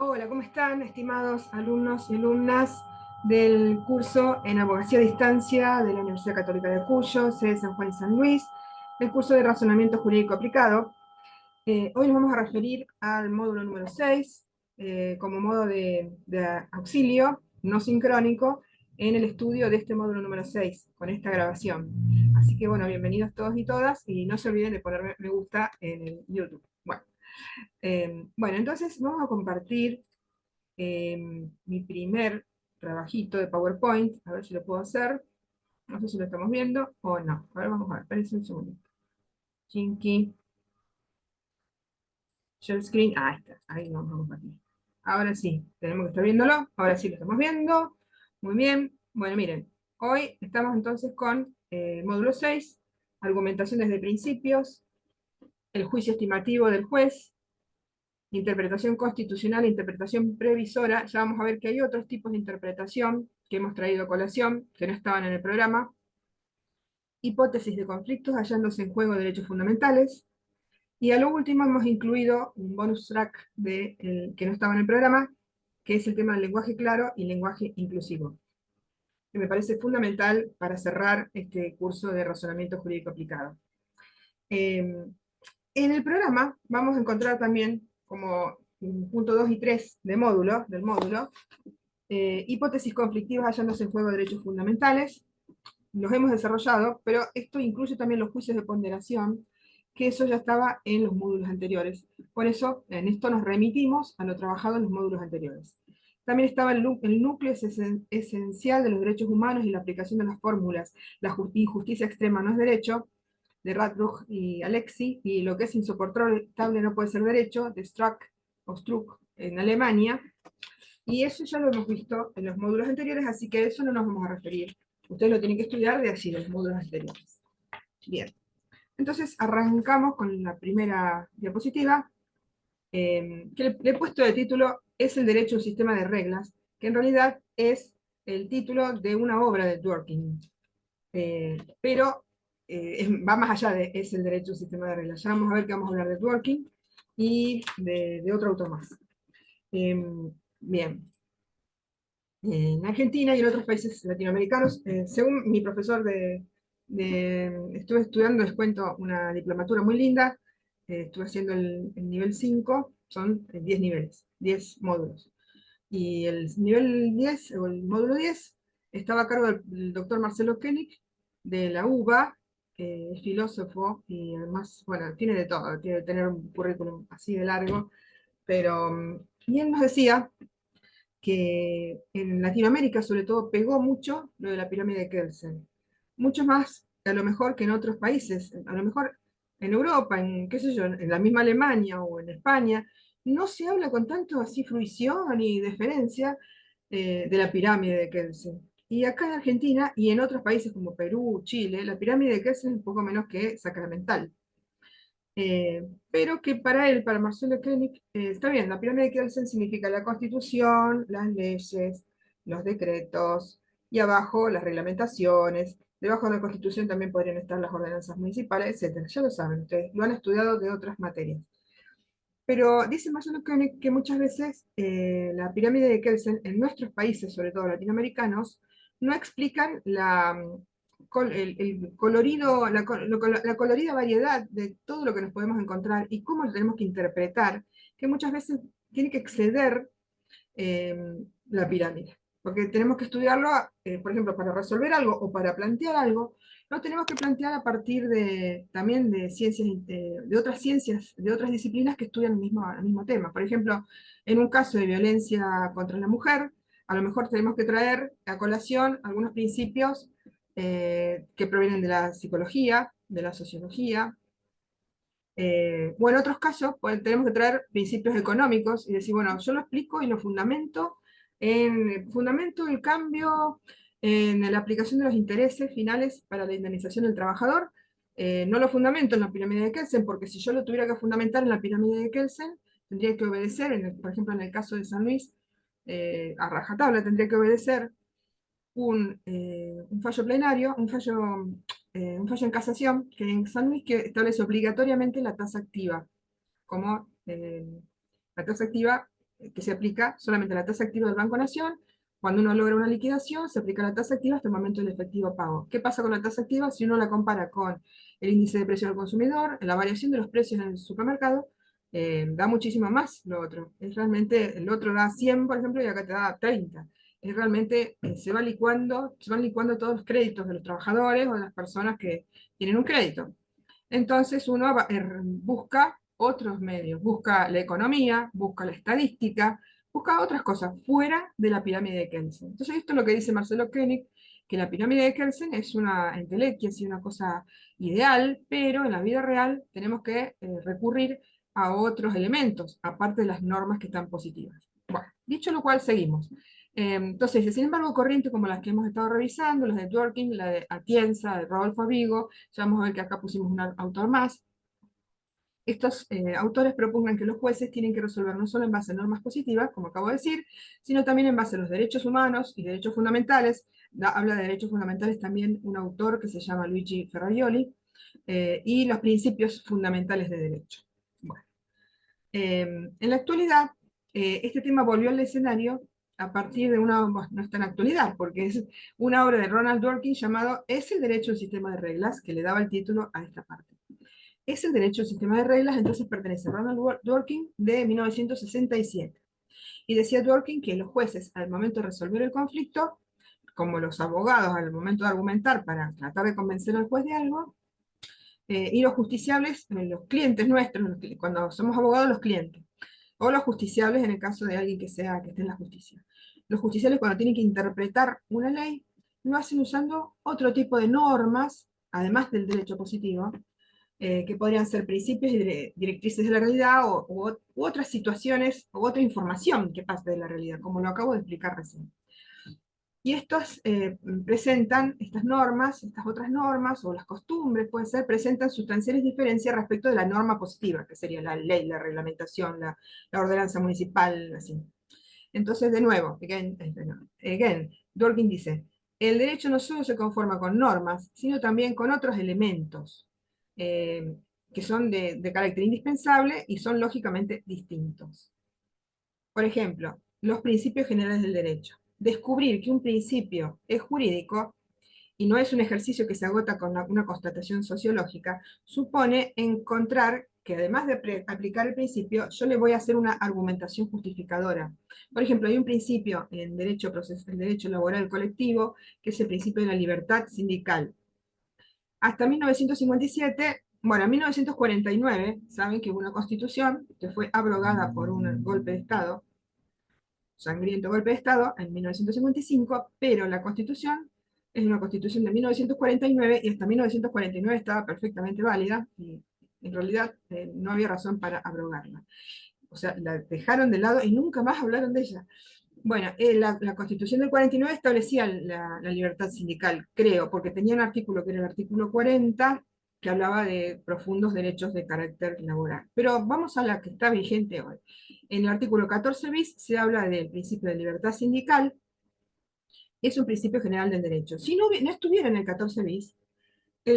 Hola, ¿cómo están, estimados alumnos y alumnas del curso en Abogacía a Distancia de la Universidad Católica de Cuyo, sede San Juan y San Luis, el curso de Razonamiento Jurídico Aplicado? Hoy nos vamos a referir al módulo número 6 como modo de auxilio no sincrónico en el estudio de este módulo número 6 con esta grabación. Así que bueno, bienvenidos todos y todas, y no se olviden de ponerme me gusta en el YouTube. Bueno, entonces vamos a compartir mi primer trabajito de PowerPoint, a ver si lo puedo hacer. No sé si lo estamos viendo o no. A ver, vamos a ver, espérense un segundo. Chinky, share screen, ahí está, ahí lo vamos a compartir. Ahora sí, tenemos que estar viéndolo, ahora sí lo estamos viendo. Muy bien, bueno, miren, hoy estamos entonces con módulo 6, argumentaciones de principios, el juicio estimativo del juez, interpretación constitucional e interpretación previsora. Ya vamos a ver que hay otros tipos de interpretación que hemos traído a colación, que no estaban en el programa. Hipótesis de conflictos hallándose en juego derechos fundamentales. Y a lo último hemos incluido un bonus track que no estaba en el programa, que es el tema del lenguaje claro y lenguaje inclusivo, que me parece fundamental para cerrar este curso de razonamiento jurídico aplicado. En el programa vamos a encontrar también como punto 2 y 3 del módulo, hipótesis conflictivas hallándose en juego de derechos fundamentales. Los hemos desarrollado, pero esto incluye también los juicios de ponderación, que eso ya estaba en los módulos anteriores. Por eso, en esto nos remitimos a lo trabajado en los módulos anteriores. También estaba el núcleo esencial de los derechos humanos y la aplicación de las fórmulas. La injusticia extrema no es derecho, de Radbruch y Alexi, y lo que es insoportable no puede ser derecho, de Struck en Alemania, y eso ya lo hemos visto en los módulos anteriores, así que a eso no nos vamos a referir. Ustedes lo tienen que estudiar de allí, de los módulos anteriores. Bien, entonces arrancamos con la primera diapositiva, que le he puesto de título "Es el derecho a un sistema de reglas", que en realidad es el título de una obra de Dworkin. Pero va más allá de "Es el derecho a un sistema de reglas". Ya vamos a ver que vamos a hablar de Dworkin y de otro autor más. Bien, en Argentina y en otros países latinoamericanos, según mi profesor estuve estudiando, les cuento, una diplomatura muy linda. Estuve haciendo el nivel 5, son 10 niveles, 10 módulos. Y el nivel 10 o el módulo 10 estaba a cargo del doctor Marcelo Koenig de la UBA, que es filósofo y además, bueno, tiene de todo, tiene que tener un currículum así de largo, pero, y él nos decía que en Latinoamérica sobre todo pegó mucho lo de la pirámide de Kelsen. Mucho más a lo mejor que en otros países, a lo mejor en Europa, en qué sé yo, en la misma Alemania o en España, no se habla con tanto así fruición y deferencia de la pirámide de Kelsen. Y acá en Argentina y en otros países como Perú, Chile, la pirámide de Kelsen es un poco menos que sacramental. Pero que para él, para Marcelo Koenig, está bien, la pirámide de Kelsen significa la constitución, las leyes, los decretos, y abajo las reglamentaciones. Debajo de la constitución también podrían estar las ordenanzas municipales, etcétera. Ya lo saben, ustedes lo han estudiado de otras materias. Pero dice Marcelo Koenig que muchas veces la pirámide de Kelsen en nuestros países, sobre todo latinoamericanos, no explican el colorido, la colorida variedad de todo lo que nos podemos encontrar y cómo lo tenemos que interpretar, que muchas veces tiene que exceder eh, la pirámide. Porque tenemos que estudiarlo, por ejemplo, para resolver algo o para plantear algo, lo tenemos que plantear a partir también de ciencias, de otras ciencias, de otras disciplinas que estudian el mismo tema. Por ejemplo, en un caso de violencia contra la mujer, a lo mejor tenemos que traer a colación algunos principios que provienen de la psicología, de la sociología, o en otros casos pues, tenemos que traer principios económicos y decir, bueno, yo lo explico y lo fundamento el cambio en la aplicación de los intereses finales para la indemnización del trabajador. No lo fundamento en la pirámide de Kelsen, porque si yo lo tuviera que fundamentar en la pirámide de Kelsen, tendría que obedecer, por ejemplo, en el caso de San Luis, a rajatabla tendría que obedecer un fallo plenario, un fallo en casación, que en San Luis que establece obligatoriamente la tasa activa, como la tasa activa que se aplica solamente a la tasa activa del Banco Nación. Cuando uno logra una liquidación, se aplica la tasa activa hasta el momento del efectivo pago. ¿Qué pasa con la tasa activa? Si uno la compara con el índice de precio del consumidor, la variación de los precios en el supermercado, da muchísimo más lo otro. Es realmente, el otro da 100, por ejemplo, y acá te da 30. Es realmente, se van licuando todos los créditos de los trabajadores o de las personas que tienen un crédito. Entonces uno busca otros medios, busca la economía, busca la estadística, busca otras cosas fuera de la pirámide de Kelsen. Entonces esto es lo que dice Marcelo Koenig, que la pirámide de Kelsen es una entelequia, es una cosa ideal, pero en la vida real tenemos que recurrir a otros elementos, aparte de las normas que están positivas. Bueno, dicho lo cual, seguimos. Entonces, sin embargo, corriente como las que hemos estado revisando, las de Dworkin, la de Atienza, de Rodolfo Vigo, ya vamos a ver que acá pusimos un autor más. Estos autores propugnan que los jueces tienen que resolver no solo en base a normas positivas, como acabo de decir, sino también en base a los derechos humanos y derechos fundamentales. Habla de derechos fundamentales también un autor que se llama Luigi Ferrarioli, y los principios fundamentales de derecho. Bueno, en la actualidad, este tema volvió al escenario a partir de una, bueno, no está en actualidad, porque es una obra de Ronald Dworkin llamado ¿Es el derecho un sistema de reglas?, que le daba el título a esta parte. Es el derecho un sistema de reglas, entonces pertenece a Ronald Dworkin de 1967. Y decía Dworkin que los jueces, al momento de resolver el conflicto, como los abogados al momento de argumentar para tratar de convencer al juez de algo, y los justiciables, los clientes nuestros, cuando somos abogados, los clientes, o los justiciables en el caso de alguien que esté en la justicia. Los justiciables, cuando tienen que interpretar una ley, lo hacen usando otro tipo de normas, además del derecho positivo, que podrían ser principios y directrices de la realidad u otras situaciones o otra información que pase de la realidad, como lo acabo de explicar recién. Y estos presentan, estas normas, estas otras normas, o las costumbres, pueden ser, presentan sustanciales diferencias respecto de la norma positiva, que sería la ley, la reglamentación, la ordenanza municipal, así. Entonces, de nuevo, again, Dworkin dice, el derecho no solo se conforma con normas, sino también con otros elementos, eh, que son de carácter indispensable y son lógicamente distintos. Por ejemplo, los principios generales del derecho. Descubrir que un principio es jurídico y no es un ejercicio que se agota con una constatación sociológica, supone encontrar que además de aplicar el principio, yo le voy a hacer una argumentación justificadora. Por ejemplo, hay un principio en el derecho laboral colectivo, que es el principio de la libertad sindical. Hasta 1957, bueno, en 1949, saben que hubo una constitución que fue abrogada por un golpe de Estado, sangriento golpe de Estado en 1955, pero la Constitución es una Constitución de 1949 y hasta 1949 estaba perfectamente válida y en realidad no había razón para abrogarla. O sea, la dejaron de lado y nunca más hablaron de ella. Bueno, la Constitución del 49 establecía la libertad sindical, creo, porque tenía un artículo que era el artículo 40, que hablaba de profundos derechos de carácter laboral. Pero vamos a la que está vigente hoy. En el artículo 14 bis se habla del principio de libertad sindical, es un principio general del derecho. Si no estuviera en el 14 bis,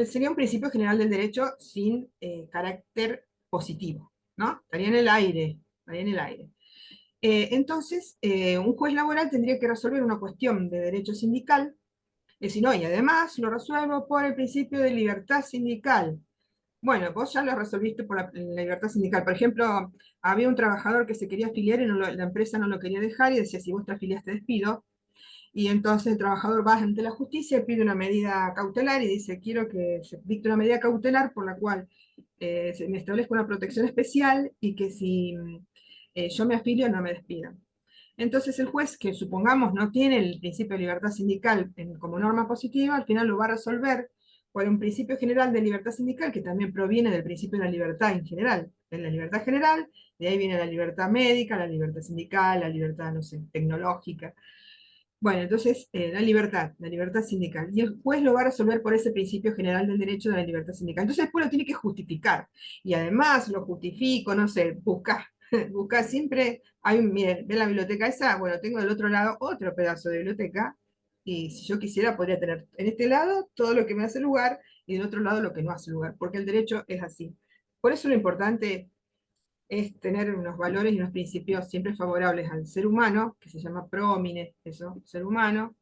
sería un principio general del derecho sin carácter positivo, ¿no? Estaría en el aire, estaría en el aire. Entonces, un juez laboral tendría que resolver una cuestión de derecho sindical, si no, y además lo resuelvo por el principio de libertad sindical. Bueno, vos ya lo resolviste por la libertad sindical. Por ejemplo, había un trabajador que se quería afiliar y la empresa no lo quería dejar y decía, si vos te afilias te despido. Y entonces el trabajador va ante la justicia y pide una medida cautelar y dice, quiero que se dicte una medida cautelar por la cual me establezca una protección especial y que si yo me afilio no me despidan. Entonces el juez, que supongamos no tiene el principio de libertad sindical como norma positiva, al final lo va a resolver por un principio general de libertad sindical que también proviene del principio de la libertad en general. En la libertad general, de ahí viene la libertad médica, la libertad sindical, la libertad, no sé, tecnológica. Bueno, entonces la libertad sindical. Y el juez lo va a resolver por ese principio general del derecho de la libertad sindical. Entonces después lo tiene que justificar. Y además lo justifico, no sé, busca, busca siempre, miren, ¿ven la biblioteca esa? Bueno, tengo del otro lado otro pedazo de biblioteca. Y si yo quisiera, podría tener en este lado todo lo que me hace lugar y del otro lado lo que no hace lugar, porque el derecho es así. Por eso lo importante es tener unos valores y unos principios siempre favorables al ser humano, que se llama pro homine, eso, ser humano,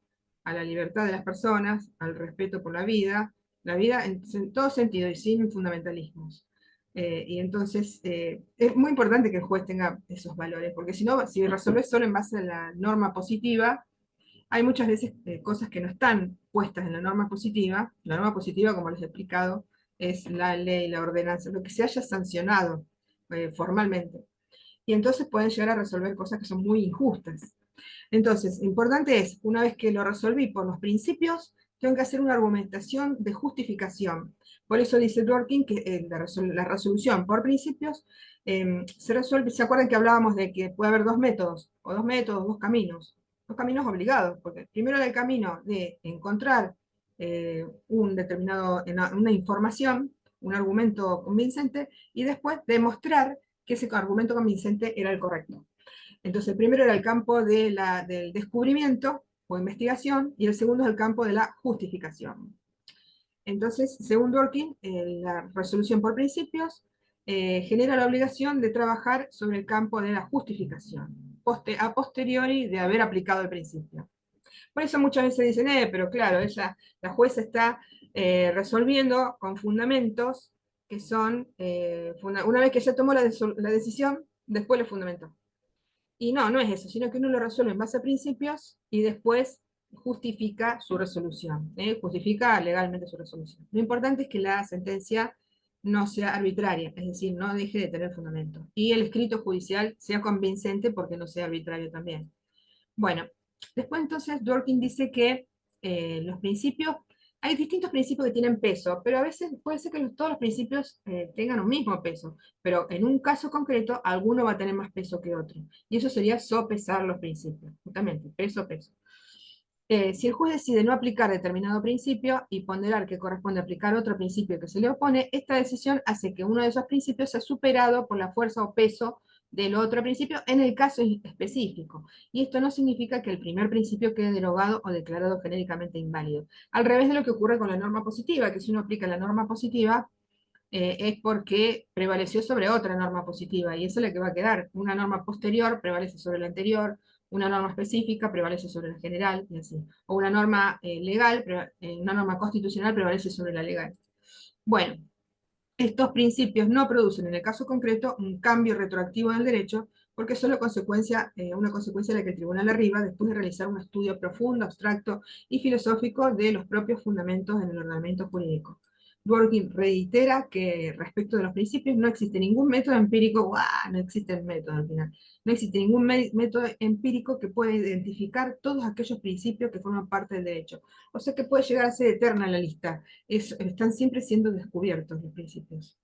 a la libertad de las personas, al respeto por la vida en todo sentido y sin fundamentalismos. Y entonces es muy importante que el juez tenga esos valores, porque si no, si resuelve solo en base a la norma positiva, hay muchas veces cosas que no están puestas en la norma positiva. La norma positiva, como les he explicado, es la ley, la ordenanza, lo que se haya sancionado formalmente. Y entonces pueden llegar a resolver cosas que son muy injustas. Entonces, importante es, una vez que lo resolví por los principios, tengo que hacer una argumentación de justificación. Por eso dice Dworkin que la resolución por principios se resuelve. ¿Se acuerdan que hablábamos de que puede haber dos métodos, o dos caminos obligados? Porque primero era el camino de encontrar una información, un argumento convincente, y después demostrar que ese argumento convincente era el correcto. Entonces, el primero era el campo del descubrimiento o investigación, y el segundo es el campo de la justificación. Entonces, según Dworkin, la resolución por principios genera la obligación de trabajar sobre el campo de la justificación, a posteriori de haber aplicado el principio. Por eso muchas veces dicen, pero claro, la jueza está resolviendo con fundamentos que son, una vez que ya tomó la decisión, después lo fundamentó. Y no, no es eso, sino que uno lo resuelve en base a principios y después justifica su resolución, justifica legalmente su resolución. Lo importante es que la sentencia no sea arbitraria, es decir, no deje de tener fundamento. Y el escrito judicial sea convincente porque no sea arbitrario también. Bueno, después entonces Dworkin dice que los principios, hay distintos principios que tienen peso, pero a veces puede ser que todos los principios tengan un mismo peso, pero en un caso concreto alguno va a tener más peso que otro. Y eso sería sopesar los principios, justamente, peso, peso. Si el juez decide no aplicar determinado principio y ponderar que corresponde aplicar otro principio que se le opone, esta decisión hace que uno de esos principios sea superado por la fuerza o peso del otro principio en el caso específico. Y esto no significa que el primer principio quede derogado o declarado genéricamente inválido. Al revés de lo que ocurre con la norma positiva, que si uno aplica la norma positiva, es porque prevaleció sobre otra norma positiva, y eso es la que va a quedar. Una norma posterior prevalece sobre la anterior, una norma específica prevalece sobre la general, y así. O una norma legal, una norma constitucional prevalece sobre la legal. Bueno, estos principios no producen en el caso concreto un cambio retroactivo del derecho, porque es solo una consecuencia de la que el tribunal arriba, después de realizar un estudio profundo, abstracto y filosófico de los propios fundamentos en el ordenamiento jurídico. Dworkin reitera que respecto de los principios no existe ningún método empírico, no existe el método al final, no existe ningún método empírico que pueda identificar todos aquellos principios que forman parte del derecho. O sea que puede llegar a ser eterna la lista, están siempre siendo descubiertos los principios.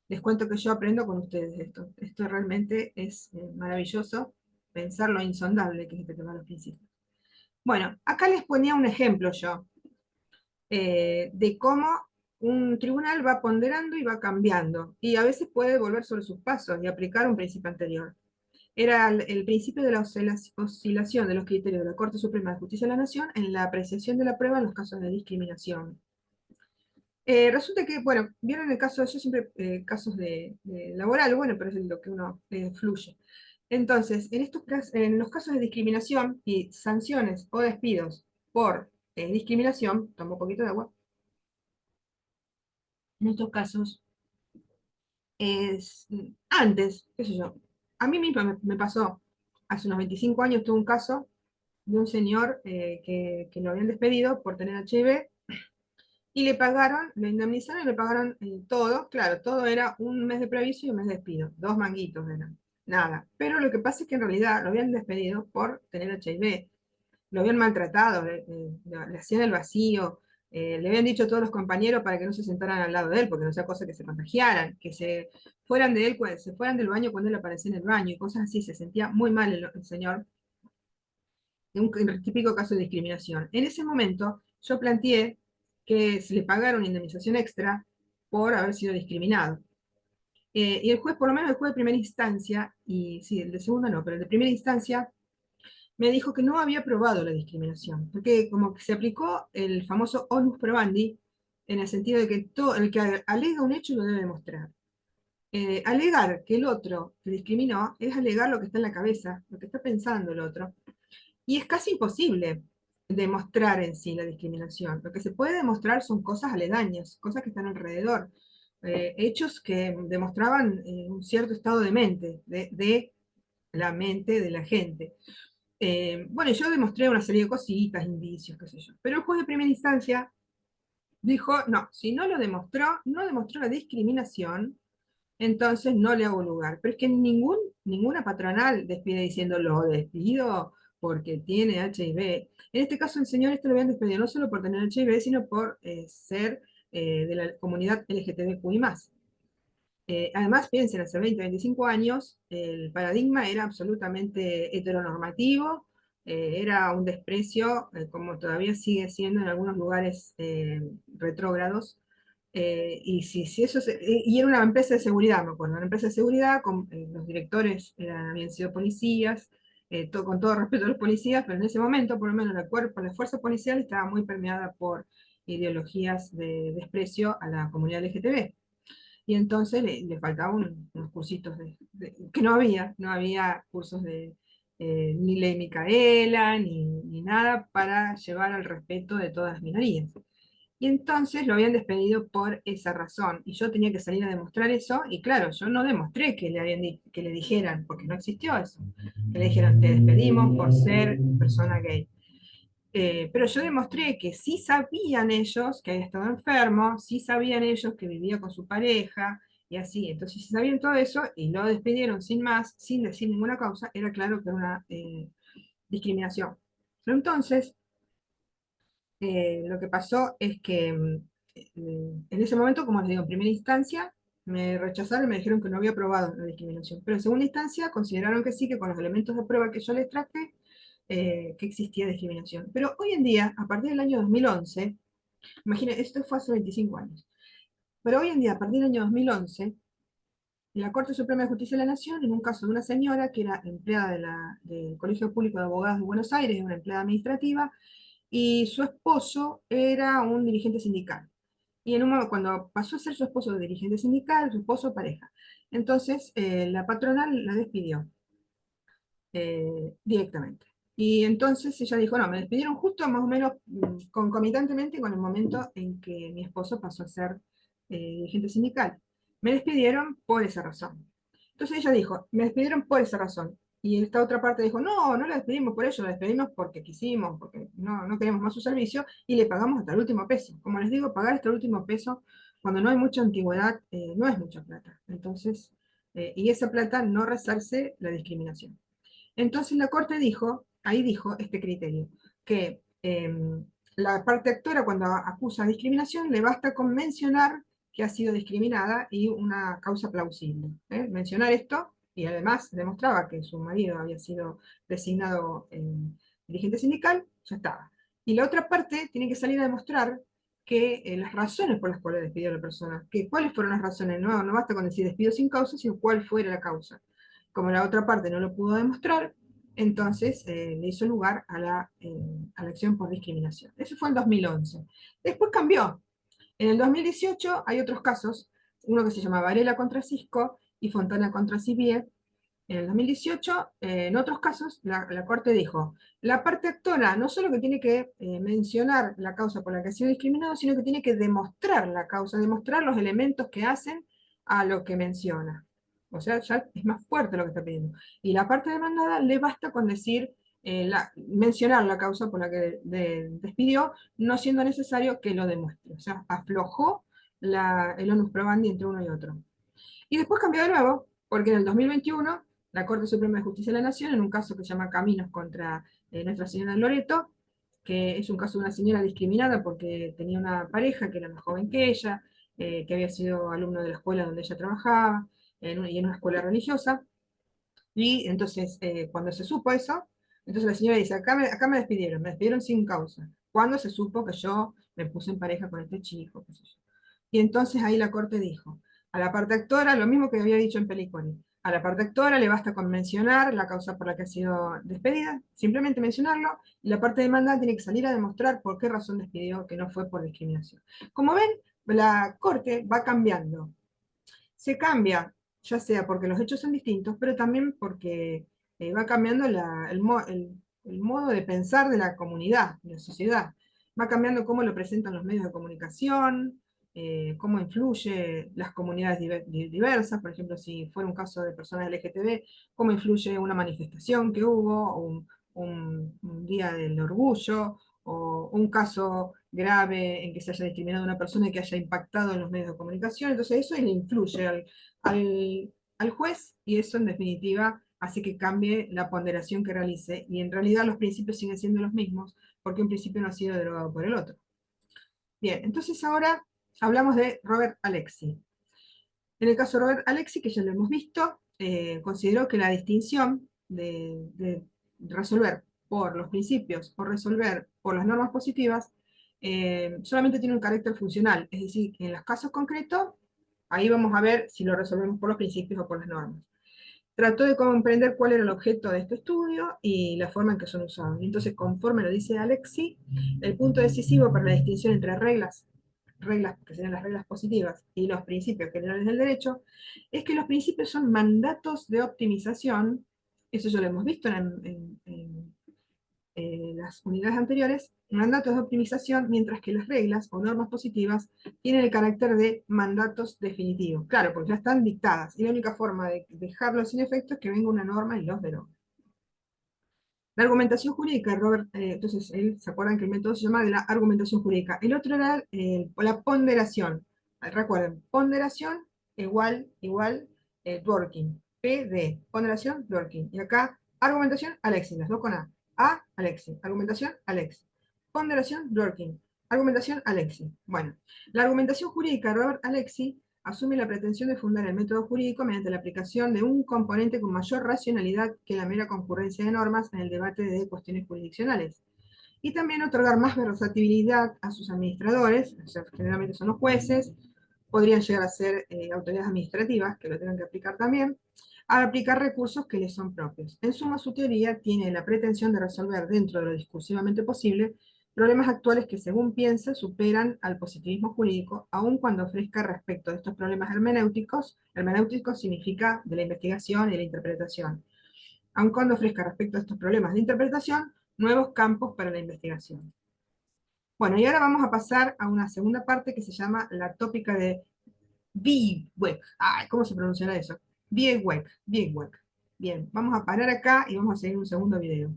Les cuento que yo aprendo con ustedes esto. Esto realmente es maravilloso, pensar lo insondable que es este tema de los principios. Bueno, acá les ponía un ejemplo yo de cómo un tribunal va ponderando y va cambiando, y a veces puede volver sobre sus pasos y aplicar un principio anterior. Era el principio de la oscilación de los criterios de la Corte Suprema de Justicia de la Nación en la apreciación de la prueba en los casos de discriminación. Resulta que, bueno, vieron el caso, yo siempre, casos de laboral, bueno, pero es lo que uno fluye. Entonces, en los casos de discriminación y sanciones o despidos por discriminación, tomo un poquito de agua, en estos casos es antes, qué sé yo, a mí misma me pasó, hace unos 25 años tuve un caso de un señor que lo habían despedido por tener HIV. Y le pagaron, lo indemnizaron y le pagaron todo. Claro, todo era un mes de preaviso y un mes de despido. 2 manguitos eran. Nada. Pero lo que pasa es que en realidad lo habían despedido por tener HIV. Lo habían maltratado, le hacían el vacío. Le habían dicho a todos los compañeros para que no se sentaran al lado de él, porque no sea cosa que se contagiaran, que se fueran de él, se fueran del baño cuando él aparecía en el baño y cosas así. Se sentía muy mal el señor, un típico caso de discriminación. En ese momento yo planteé que se le pagara una indemnización extra por haber sido discriminado. Y el juez, por lo menos el juez de primera instancia, y sí, el de segunda no, pero el de primera instancia, me dijo que no había probado la discriminación, porque como que se aplicó el famoso onus probandi, en el sentido de que todo el que alega un hecho lo debe demostrar. alegar que el otro te discriminó es alegar lo que está en la cabeza, lo que está pensando el otro. Y es casi imposible demostrar en sí la discriminación. Lo que se puede demostrar son cosas aledañas, cosas que están alrededor, hechos que demostraban un cierto estado de mente, de la mente de la gente. Bueno, yo demostré una serie de cositas, indicios, qué sé yo. Pero el juez de primera instancia dijo, no, si no lo demostró, no demostró la discriminación, entonces no le hago lugar. Pero es que ninguna patronal despide diciendo lo despido porque tiene HIV. En este caso, el señor esto lo habían despedido no solo por tener HIV, sino por ser de la comunidad LGTBQI+. Además, piensen, hace 20, 25 años, el paradigma era absolutamente heteronormativo, era un desprecio, como todavía sigue siendo en algunos lugares retrógrados, y eso y era una empresa de seguridad, me acuerdo, una empresa de seguridad, los directores habían sido policías, con todo respeto a los policías, pero en ese momento, por lo menos, la fuerza policial estaba muy permeada por ideologías de desprecio a la comunidad LGTB. Y entonces le faltaban unos cursitos que no había cursos de ni ley Micaela, ni nada para llevar al respeto de todas las minorías. Y entonces lo habían despedido por esa razón. Y yo tenía que salir a demostrar eso. Y claro, yo no demostré que le dijeran, porque no existió eso. Que le dijeran, te despedimos por ser persona gay. Pero yo demostré que sí sabían ellos que había estado enfermo, sí sabían ellos que vivía con su pareja, y así. Entonces, si sabían todo eso y lo despidieron sin más, sin decir ninguna causa, era claro que era una discriminación. Entonces, lo que pasó es que en ese momento, como les digo, en primera instancia me rechazaron y me dijeron que no había probado la discriminación. Pero en segunda instancia consideraron que sí, que con los elementos de prueba que yo les traje, que existía discriminación. Pero hoy en día, a partir del año 2011, imagínense, esto fue hace 25 años, pero hoy en día, a partir del año 2011, la Corte Suprema de Justicia de la Nación, en un caso de una señora que era empleada del Colegio Público de Abogados de Buenos Aires, una empleada administrativa, y su esposo era un dirigente sindical. Y cuando pasó a ser su esposo de dirigente sindical, su esposo pareja. Entonces, la patronal la despidió directamente. Y entonces ella dijo, no, me despidieron justo más o menos concomitantemente con el momento en que mi esposo pasó a ser dirigente sindical. Me despidieron por esa razón. Entonces ella dijo, me despidieron por esa razón. Y esta otra parte dijo, no, no la despedimos por ello, la despedimos porque quisimos, porque no queremos más su servicio y le pagamos hasta el último peso. Como les digo, pagar hasta el último peso cuando no hay mucha antigüedad no es mucha plata. Entonces, y esa plata no resarce la discriminación. Entonces la Corte dijo, ahí dijo este criterio, que la parte actora cuando acusa discriminación le basta con mencionar que ha sido discriminada y una causa plausible. Mencionar esto, y además demostraba que su marido había sido designado dirigente sindical, ya estaba. Y la otra parte tiene que salir a demostrar que las razones por las cuales despidió a la persona, que cuáles fueron las razones, no basta con decir despido sin causa, sino cuál fuera la causa. Como la otra parte no lo pudo demostrar, entonces le hizo lugar a la acción por discriminación. Eso fue en 2011. Después cambió. En el 2018 hay otros casos, uno que se llama Varela contra Cisco y Fontana contra Civier. En el 2018, en otros casos, la Corte dijo, la parte actora no solo que tiene que mencionar la causa por la que ha sido discriminado, sino que tiene que demostrar la causa, demostrar los elementos que hacen a lo que menciona. O sea, ya es más fuerte lo que está pidiendo. Y la parte demandada le basta con decir, mencionar la causa por la que despidió, no siendo necesario que lo demuestre. O sea, aflojó el onus probandi entre uno y otro. Y después cambió de nuevo, porque en el 2021 la Corte Suprema de Justicia de la Nación, en un caso que se llama Caminos contra Nuestra Señora de Loreto, que es un caso de una señora discriminada porque tenía una pareja que era más joven que ella, que había sido alumno de la escuela donde ella trabajaba, y en una escuela religiosa, y entonces cuando se supo eso, entonces la señora dice, acá me despidieron sin causa. Cuando se supo que yo me puse en pareja con este chico, qué sé yo. Y entonces ahí la Corte dijo, a la parte actora, lo mismo que había dicho en Peliconi, a la parte actora le basta con mencionar la causa por la que ha sido despedida, simplemente mencionarlo, y la parte demandada tiene que salir a demostrar por qué razón despidió, que no fue por discriminación. Como ven, la Corte va cambiando. Se cambia ya sea porque los hechos son distintos, pero también porque va cambiando el modo de pensar de la comunidad, de la sociedad. Va cambiando cómo lo presentan los medios de comunicación, cómo influye las comunidades diversas, por ejemplo, si fuera un caso de personas LGTB, cómo influye una manifestación que hubo, o un día del orgullo, o un caso grave en que se haya discriminado a una persona y que haya impactado en los medios de comunicación. Entonces eso le influye al juez, y eso en definitiva hace que cambie la ponderación que realice, y en realidad los principios siguen siendo los mismos, porque un principio no ha sido derogado por el otro. Bien, entonces ahora hablamos de Robert Alexi. En el caso de Robert Alexi, que ya lo hemos visto, consideró que la distinción de resolver por los principios o resolver por las normas positivas solamente tiene un carácter funcional, es decir, en los casos concretos, ahí vamos a ver si lo resolvemos por los principios o por las normas. Trató de comprender cuál era el objeto de este estudio y la forma en que son usados. Y entonces, conforme lo dice Alexi, el punto decisivo para la distinción entre reglas que serían las reglas positivas, y los principios generales del derecho, es que los principios son mandatos de optimización, eso ya lo hemos visto en las unidades anteriores, mandatos de optimización, mientras que las reglas o normas positivas tienen el carácter de mandatos definitivos. Claro, porque ya están dictadas, y la única forma de dejarlos sin efecto es que venga una norma y los derogue. La argumentación jurídica, Robert, entonces, ¿se acuerdan que el método se llama de la argumentación jurídica? El otro era la ponderación. Recuerden, ponderación igual Dworkin. PD, ponderación Dworkin. Y acá, argumentación Alexi, las dos con A. A, Alexi. Argumentación Alexi. Ponderación Dworkin. Argumentación Alexi. Bueno, la argumentación jurídica, Robert Alexi, asume la pretensión de fundar el método jurídico mediante la aplicación de un componente con mayor racionalidad que la mera concurrencia de normas en el debate de cuestiones jurisdiccionales. Y también otorgar más versatilidad a sus administradores, o sea, generalmente son los jueces, podrían llegar a ser autoridades administrativas, que lo tengan que aplicar también, a aplicar recursos que les son propios. En suma, su teoría tiene la pretensión de resolver dentro de lo discursivamente posible problemas actuales que, según piensa, superan al positivismo jurídico, aun cuando ofrezca respecto de estos problemas hermenéuticos, hermenéuticos significa de la investigación y la interpretación, aun cuando ofrezca respecto a estos problemas de interpretación, nuevos campos para la investigación. Bueno, y ahora vamos a pasar a una segunda parte que se llama la tópica de Biebeck. Ay, ¿cómo se pronunciará eso? Biebeck. Bien, vamos a parar acá y vamos a seguir un segundo video.